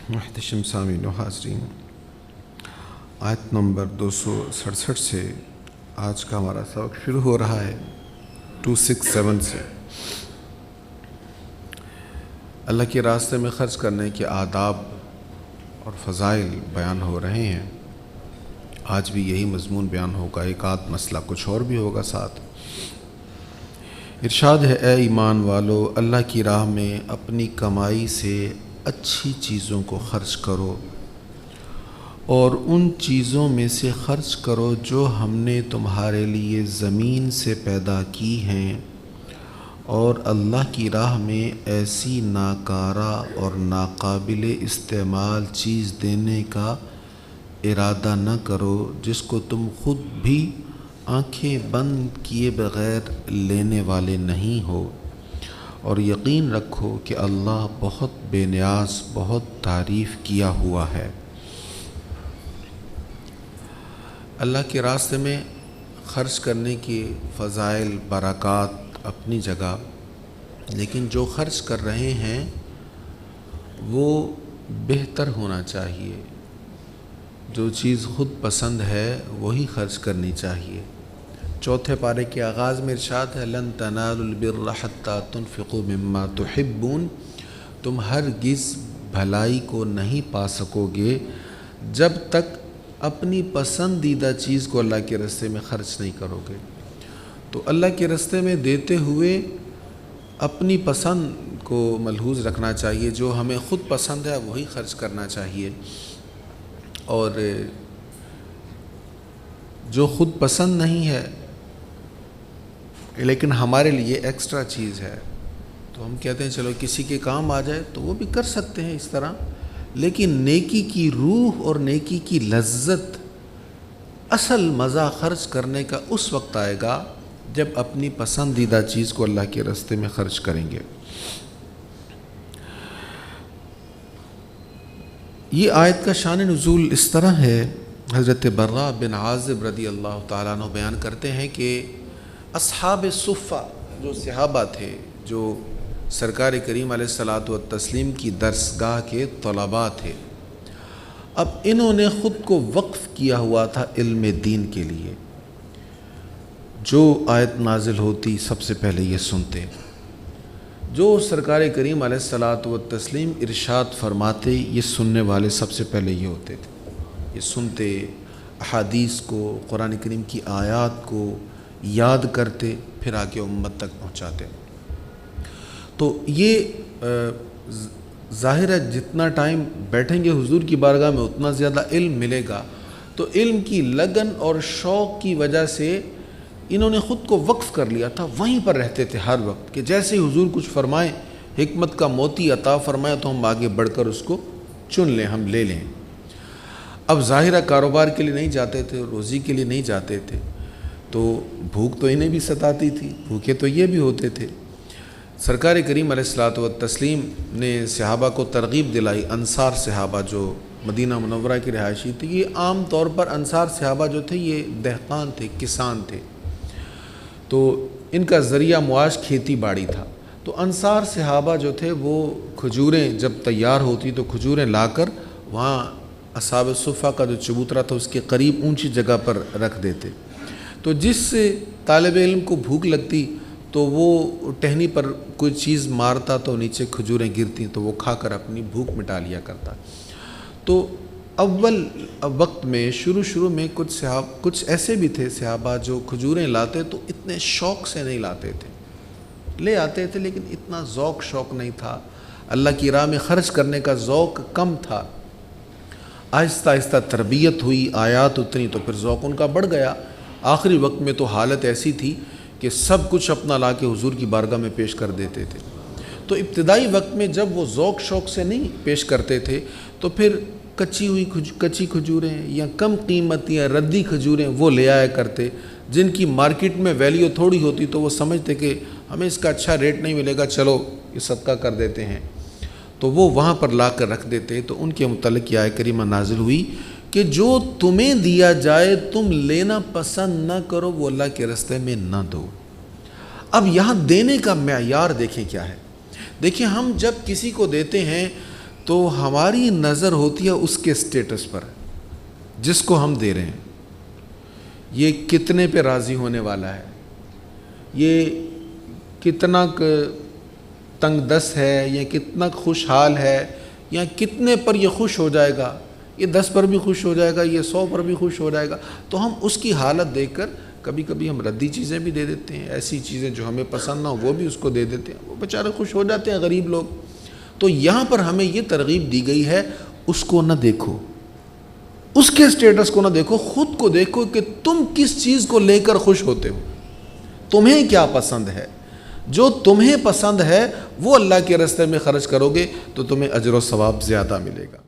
محتشم سامعین و حاضرین، آیت نمبر 267 سے آج کا ہمارا سبق شروع ہو رہا ہے 267 سے۔ اللہ کے راستے میں خرچ کرنے کے آداب اور فضائل بیان ہو رہے ہیں۔ آج بھی یہی مضمون بیان ہوگا، ایک آدھ مسئلہ کچھ اور بھی ہوگا ساتھ۔ ارشاد ہے، اے ایمان والو، اللہ کی راہ میں اپنی کمائی سے اچھی چیزوں کو خرچ کرو اور ان چیزوں میں سے خرچ کرو جو ہم نے تمہارے لیے زمین سے پیدا کی ہیں، اور اللہ کی راہ میں ایسی ناکارہ اور ناقابل استعمال چیز دینے کا ارادہ نہ کرو جس کو تم خود بھی آنکھیں بند کیے بغیر لینے والے نہیں ہو، اور یقین رکھو کہ اللہ بہت بے نیاز، بہت تعریف کیا ہوا ہے۔ اللہ کے راستے میں خرچ کرنے کی فضائل، برکات اپنی جگہ، لیکن جو خرچ کر رہے ہیں وہ بہتر ہونا چاہیے۔ جو چیز خود پسند ہے وہی خرچ کرنی چاہیے۔ چوتھے پارے کے آغاز میں ارشاد ہے، لن تنالوا البر حتی تنفقوا مما تحبون، تم ہرگز بھلائی کو نہیں پا سکو گے جب تک اپنی پسندیدہ چیز کو اللہ کے راستے میں خرچ نہیں کرو گے۔ تو اللہ کے راستے میں دیتے ہوئے اپنی پسند کو ملحوظ رکھنا چاہیے، جو ہمیں خود پسند ہے وہی خرچ کرنا چاہیے، اور جو خود پسند نہیں ہے لیکن ہمارے لیے ایکسٹرا چیز ہے تو ہم کہتے ہیں چلو کسی کے کام آ جائے، تو وہ بھی کر سکتے ہیں اس طرح، لیکن نیکی کی روح اور نیکی کی لذت، اصل مزہ خرچ کرنے کا اس وقت آئے گا جب اپنی پسندیدہ چیز کو اللہ کے راستے میں خرچ کریں گے۔ یہ آیت کا شان نزول اس طرح ہے، حضرت براء بن عازب رضی اللہ تعالیٰ عنہ بیان کرتے ہیں کہ اصحاب صفہ جو صحابہ تھے، جو سرکار کریم علیہ الصلاۃ والتسلیم کی درسگاہ کے طلباء تھے، اب انہوں نے خود کو وقف کیا ہوا تھا علم دین کے لیے۔ جو آیت نازل ہوتی سب سے پہلے یہ سنتے، جو سرکار کریم علیہ الصلاۃ والتسلیم ارشاد فرماتے یہ سننے والے سب سے پہلے یہ ہوتے تھے، یہ سنتے، احادیث کو، قرآن کریم کی آیات کو یاد کرتے، پھر آگے امت تک پہنچاتے۔ تو یہ ظاہر ہے جتنا ٹائم بیٹھیں گے حضور کی بارگاہ میں اتنا زیادہ علم ملے گا، تو علم کی لگن اور شوق کی وجہ سے انہوں نے خود کو وقف کر لیا تھا، وہیں پر رہتے تھے ہر وقت، کہ جیسے حضور کچھ فرمائیں، حکمت کا موتی عطا فرمائے تو ہم آگے بڑھ کر اس کو چن لیں، ہم لے لیں۔ اب ظاہرہ کاروبار کے لیے نہیں جاتے تھے، روزی کے لیے نہیں جاتے تھے، تو بھوک تو انہیں بھی ستاتی تھی، بھوکے تو یہ بھی ہوتے تھے۔ سرکار کریم علیہ الصلاۃ والتسلیم نے صحابہ کو ترغیب دلائی، انصار صحابہ جو مدینہ منورہ کی رہائشی تھی، یہ عام طور پر انصار صحابہ جو تھے یہ دہقان تھے، کسان تھے، تو ان کا ذریعہ معاش کھیتی باڑی تھا۔ تو انصار صحابہ جو تھے وہ کھجوریں جب تیار ہوتی تو کھجوریں لا کر وہاں اصحاب صفہ کا جو چبوترا تھا اس کے قریب اونچی جگہ پر رکھ دیتے، تو جس طالب علم کو بھوک لگتی تو وہ ٹہنی پر کوئی چیز مارتا تو نیچے کھجوریں گرتی، تو وہ کھا کر اپنی بھوک مٹا لیا کرتا۔ تو اول وقت میں شروع میں کچھ ایسے بھی تھے صحابہ جو کھجوریں لاتے تو اتنے شوق سے نہیں لاتے تھے، لے آتے تھے لیکن اتنا ذوق شوق نہیں تھا، اللہ کی راہ میں خرچ کرنے کا ذوق کم تھا۔ آہستہ آہستہ تربیت ہوئی، آیات اتری تو پھر ذوق ان کا بڑھ گیا۔ آخری وقت میں تو حالت ایسی تھی کہ سب کچھ اپنا لا کے حضور کی بارگاہ میں پیش کر دیتے تھے۔ تو ابتدائی وقت میں جب وہ ذوق شوق سے نہیں پیش کرتے تھے تو پھر کچی کھجوریں یا کم قیمت یا ردی کھجوریں وہ لے آیا کرتے، جن کی مارکیٹ میں ویلیو تھوڑی ہوتی تو وہ سمجھتے کہ ہمیں اس کا اچھا ریٹ نہیں ملے گا، چلو یہ صدقہ کر دیتے ہیں، تو وہ وہاں پر لا کر رکھ دیتے۔ تو ان کے متعلق یہ آیت کریمہ نازل ہوئی کہ جو تمہیں دیا جائے تم لینا پسند نہ کرو، وہ اللہ کے راستے میں نہ دو۔ اب یہاں دینے کا معیار دیکھیں کیا ہے۔ دیکھیں ہم جب کسی کو دیتے ہیں تو ہماری نظر ہوتی ہے اس کے سٹیٹس پر جس کو ہم دے رہے ہیں، یہ کتنے پہ راضی ہونے والا ہے، یہ کتنا تنگ دست ہے، یا کتنا خوشحال ہے، یا کتنے پر یہ خوش ہو جائے گا، یہ 10 پر بھی خوش ہو جائے گا، یہ 100 پر بھی خوش ہو جائے گا۔ تو ہم اس کی حالت دیکھ کر کبھی کبھی ہم ردی چیزیں بھی دے دیتے ہیں، ایسی چیزیں جو ہمیں پسند نہ ہو وہ بھی اس کو دے دیتے ہیں، وہ بیچارے خوش ہو جاتے ہیں غریب لوگ۔ تو یہاں پر ہمیں یہ ترغیب دی گئی ہے، اس کو نہ دیکھو، اس کے سٹیٹس کو نہ دیکھو، خود کو دیکھو کہ تم کس چیز کو لے کر خوش ہوتے ہو، تمہیں کیا پسند ہے۔ جو تمہیں پسند ہے وہ اللہ کے راستے میں خرچ کرو گے تو تمہیں اجر و ثواب زیادہ ملے گا۔